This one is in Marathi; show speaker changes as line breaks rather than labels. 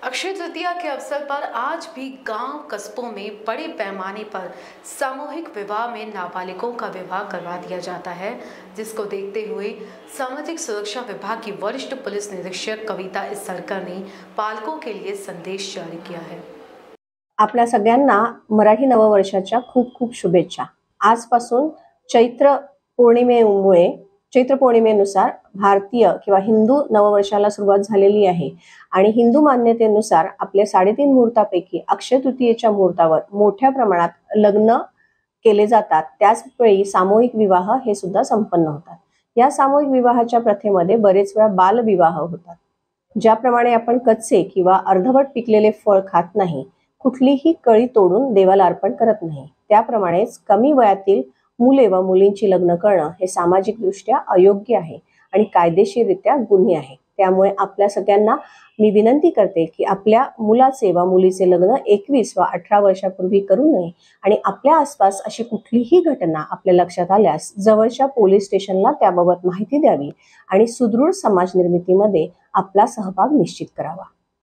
अक्षय तृतीया के अवसर पर आज भी गांव कस्बों में बड़े पैमाने पर सामूहिक विवाह में नाबालिगों का विवाह करवा दिया जाता है, जिसको देखते हुए सामाजिक सुरक्षा विभाग की वरिष्ठ पुलिस निरीक्षक कविता इसरकर ने पालकों के लिए संदेश जारी किया है।
आपल्या सगळ्यांना मराठी नववर्षाच्या खूप खूप शुभेच्छा। आजपासून चैत्र पौर्णिमेनुसार भारतीय किंवा हिंदू नववर्षाला सुरुवात झालेली आहे आणि हिंदू मान्यतेनुसार आपल्या 3.5 मुहूर्तापैकी अक्षय तृतीयेच्या मुहूर्तावर मोठ्या प्रमाणात लग्न केले जातात। त्याचवेळी सामूहिक विवाह हे सुद्धा संपन्न होतात। या सामूहिक विवाहाच्या प्रथेमध्ये बरेच वेळा बालविवाह होतात। ज्याप्रमाणे आपण कच्चे किंवा अर्धवट पिकलेले फळ खात नाही, कुठलीही कळी तोडून देवाला अर्पण करत नाही, त्याप्रमाणेच कमी वयातील मुले व मुलींची लग्न करणं हे सामाजिक दृष्ट्या अयोग्य आहे आणि कायदेशीररित्या गुन्हे आहे। त्यामुळे आपल्या सगळ्यांना मी विनंती करते की आपल्या मुलाचे व मुलीचे लग्न 21 व 18 वर्षापूर्वी करू नये आणि आपल्या आसपास अशी कुठलीही घटना आपल्या लक्षात आल्यास जवळच्या पोलीस स्टेशनला त्याबाबत माहिती द्यावी आणि सुदृढ समाज निर्मितीमध्ये आपला सहभाग निश्चित करावा।